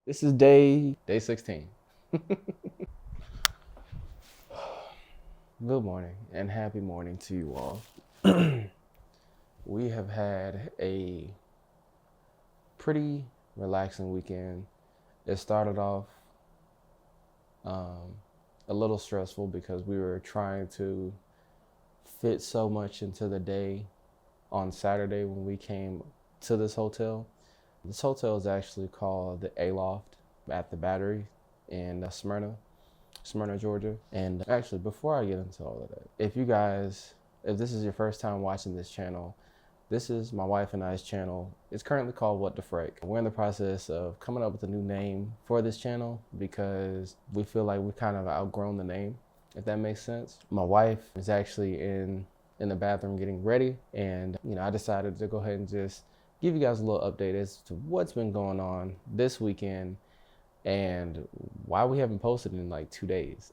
This is day 16. Good morning and happy morning to you all. We have had a pretty relaxing weekend. It started off a little stressful because we were trying to fit so much into the day on Saturday when we came to this hotel. This hotel is actually called the A-Loft at the Battery in Smyrna, Georgia. And actually, before I get into all of that, if this is your first time watching this channel, this is my wife and I's channel. It's currently called What the Frick. We're in the process of coming up with a new name for this channel because we feel like we kind of outgrown the name, if that makes sense. My wife is actually in the bathroom getting ready, and I decided to go ahead and just give you guys a little update as to what's been going on this weekend and why we haven't posted in like 2 days.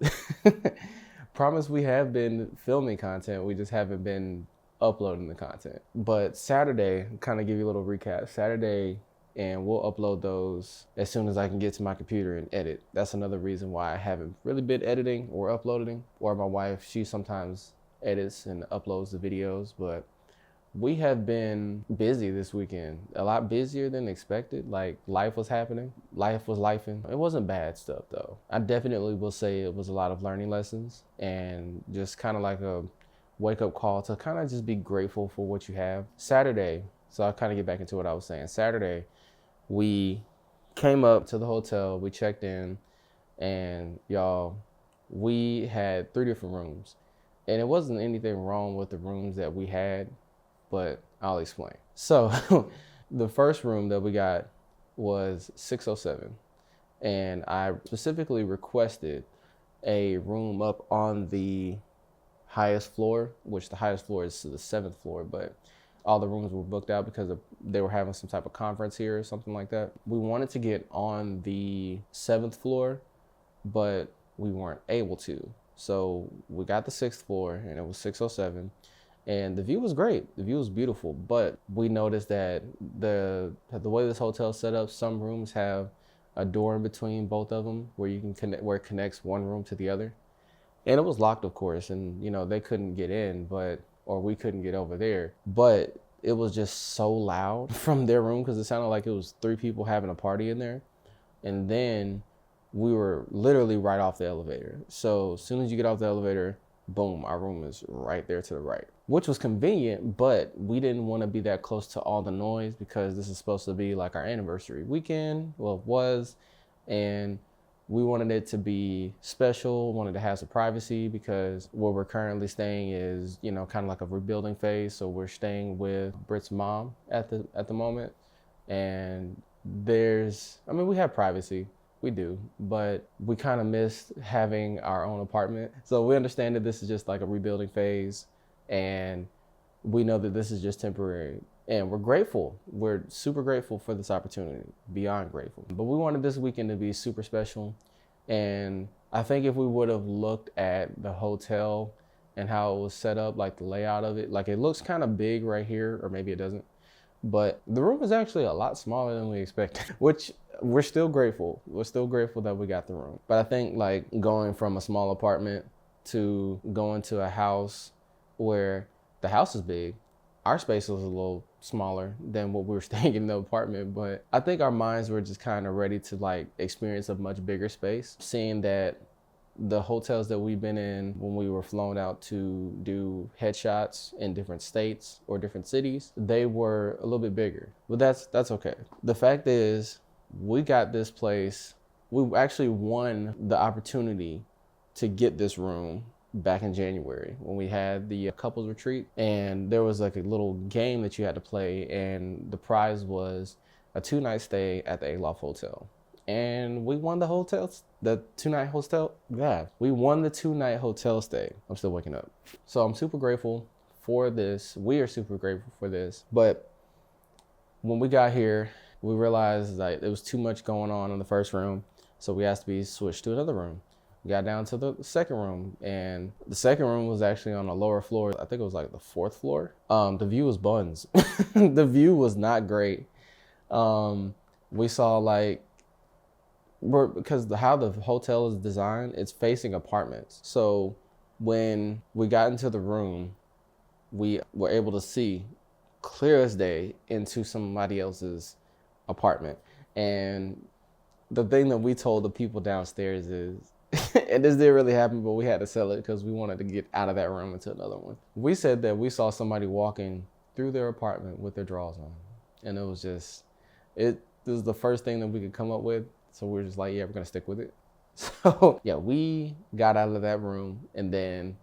Promise we have been filming content, we just haven't been uploading the content. But Saturday, kind of give you a little recap. Saturday, and we'll upload those as soon as I can get to my computer and edit. That's another reason why I haven't really been editing or uploading. Or my wife, she sometimes edits and uploads the videos, but we have been busy this weekend, a lot busier than expected. Like, life was happening, life was lifing. It wasn't bad stuff though. I definitely will say it was a lot of learning lessons and just kind of like a wake up call to kind of just be grateful for what you have. Saturday, so I'll kind of get back into what I was saying. Saturday, we came up to the hotel, we checked in, and y'all, we had 3 different rooms. And it wasn't anything wrong with the rooms that we had, but I'll explain. So the first room that we got was 607. And I specifically requested a room up on the highest floor, which the highest floor is the 7th floor, but all the rooms were booked out because they were having some type of conference here or something like that. We wanted to get on the 7th floor, but we weren't able to. So we got the 6th floor and it was 607. And the view was great. The view was beautiful, but we noticed that the way this hotel is set up, some rooms have a door in between both of them where you can connect, where it connects one room to the other. And it was locked, of course, and they couldn't get in, or we couldn't get over there. But it was just so loud from their room because it sounded like it was 3 people having a party in there. And then we were literally right off the elevator. So as soon as you get off the elevator, boom, our room is right there to the right, which was convenient, but we didn't want to be that close to all the noise because this is supposed to be like our anniversary weekend. Well, it was, and we wanted it to be special, wanted to have some privacy because where we're currently staying is, kind of like a rebuilding phase. So we're staying with Britt's mom at the moment. And we have privacy. We do, but we kind of missed having our own apartment. So we understand that this is just like a rebuilding phase, and we know that this is just temporary. And we're grateful. We're super grateful for this opportunity, beyond grateful. But we wanted this weekend to be super special. And I think if we would have looked at the hotel and how it was set up, like the layout of it, like it looks kind of big right here, or maybe it doesn't. But the room is actually a lot smaller than we expected, which we're still grateful. We're still grateful that we got the room. But I think like going from a small apartment to going to a house where the house is big, our space was a little smaller than what we were staying in the apartment. But I think our minds were just kind of ready to like experience a much bigger space, seeing that the hotels that we've been in when we were flown out to do headshots in different states or different cities, they were a little bit bigger. But that's okay. The fact is, we got this place. We actually won the opportunity to get this room back in January when we had the couples retreat, and there was like a little game that you had to play, and the prize was a 2-night stay at the A-Loft Hotel. And we won the 2-night hotel. Yeah, we won the 2-night hotel stay. I'm still waking up. So I'm super grateful for this. We are super grateful for this. But when we got here, we realized that there was too much going on in the first room. So we asked to be switched to another room. We got down to the second room, and the second room was actually on a lower floor. I think it was like the 4th floor. The view was buns. The view was not great. We saw like because how the hotel is designed, it's facing apartments. So when we got into the room, we were able to see clear as day into somebody else's apartment. And the thing that we told the people downstairs is, and this didn't really happen, but we had to sell it because we wanted to get out of that room into another one. We said that we saw somebody walking through their apartment with their drawers on. And it was just, this was the first thing that we could come up with. So we were just like, yeah, we're gonna stick with it. So yeah, we got out of that room and then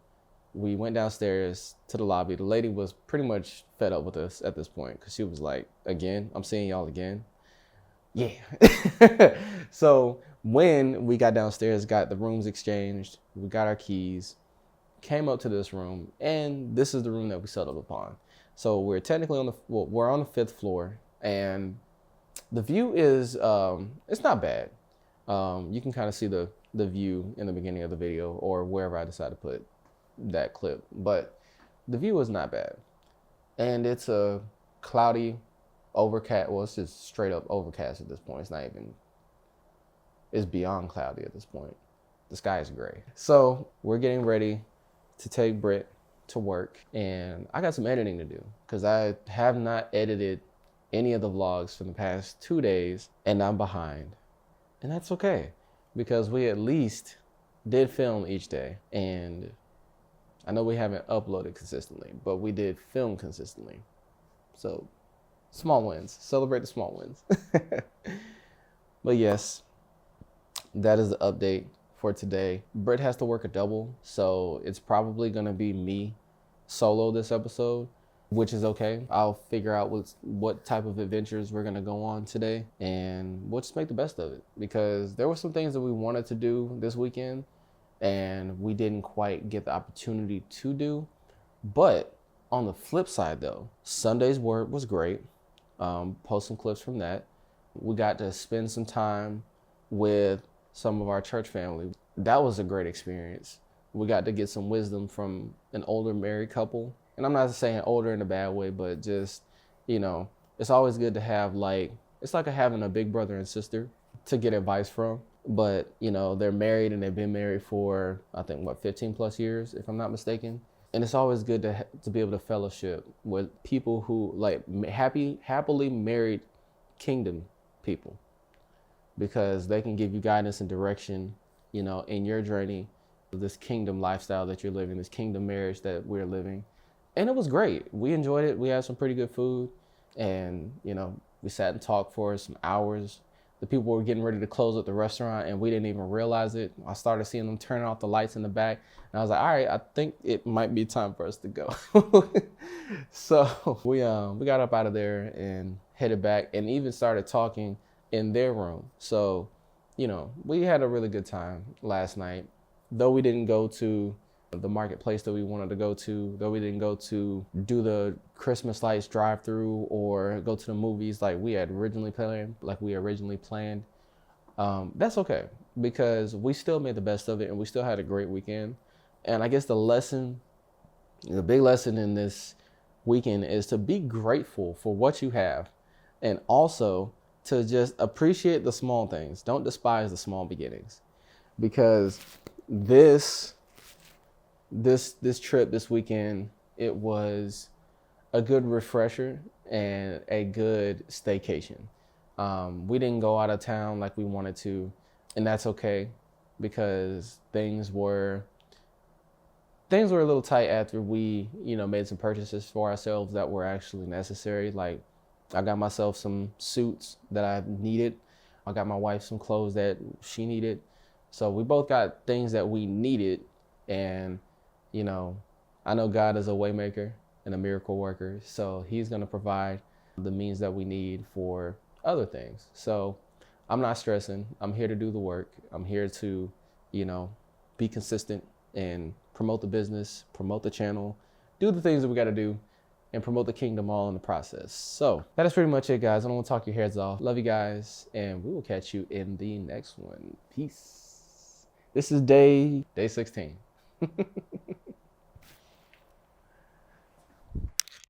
we went downstairs to the lobby. The lady was pretty much fed up with us at this point because she was like, again, I'm seeing y'all again. Yeah. So when we got downstairs, got the rooms exchanged, we got our keys, came up to this room, and this is the room that we settled upon. So we're technically we're on the 5th floor, and the view is, it's not bad. You can kind of see the view in the beginning of the video or wherever I decide to put that clip, but the view is not bad. And it's a cloudy, overcast, well, it's just straight up overcast at this point. It's not even, it's beyond cloudy at this point. The sky is gray. So we're getting ready to take Britt to work, and I got some editing to do because I have not edited any of the vlogs for the past 2 days, and I'm behind. And that's okay, because we at least did film each day. And I know we haven't uploaded consistently, but we did film consistently. So small wins, celebrate the small wins. But yes, that is the update for today. Britt has to work a double, so it's probably gonna be me solo this episode, which is okay. I'll figure out what type of adventures we're gonna go on today, and we'll just make the best of it, because there were some things that we wanted to do this weekend and we didn't quite get the opportunity to do. But on the flip side though, Sunday's work was great. Post some clips from that. We got to spend some time with some of our church family. That was a great experience. We got to get some wisdom from an older married couple. And I'm not saying older in a bad way, but just, you know, it's always good to have it's like having a big brother and sister to get advice from. But, you know, they're married and they've been married for, I think, 15 plus years, if I'm not mistaken. And it's always good to be able to fellowship with people who happily married kingdom people, because they can give you guidance and direction, you know, in your journey, this kingdom lifestyle that you're living, this kingdom marriage that we're living. And it was great. We enjoyed it. We had some pretty good food, and, you know, we sat and talked for some hours. The people were getting ready to close up the restaurant and we didn't even realize it. I started seeing them turning off the lights in the back, and I was like, all right, I think it might be time for us to go. So we got up out of there and headed back, and even started talking in their room. So, you know, we had a really good time last night. Though we didn't go to the marketplace that we wanted to go to, though we didn't go to do the Christmas lights drive-through or go to the movies like we had originally planned, that's okay, because we still made the best of it and we still had a great weekend. And I guess the big lesson in this weekend is to be grateful for what you have, and also to just appreciate the small things. Don't despise the small beginnings, because this trip this weekend, it was a good refresher and a good staycation. We didn't go out of town like we wanted to, and that's okay, because things were a little tight after we, you know, made some purchases for ourselves that were actually necessary. Like, I got myself some suits that I needed. I got my wife some clothes that she needed. So we both got things that we needed, and, you know, I know God is a way maker and a miracle worker, so he's going to provide the means that we need for other things. So I'm not stressing. I'm here to do the work. I'm here to, you know, be consistent and promote the business, promote the channel, do the things that we got to do, and promote the kingdom all in the process. So that is pretty much it, guys. I don't want to talk your heads off. Love you guys, and we will catch you in the next one. Peace. This is day 16.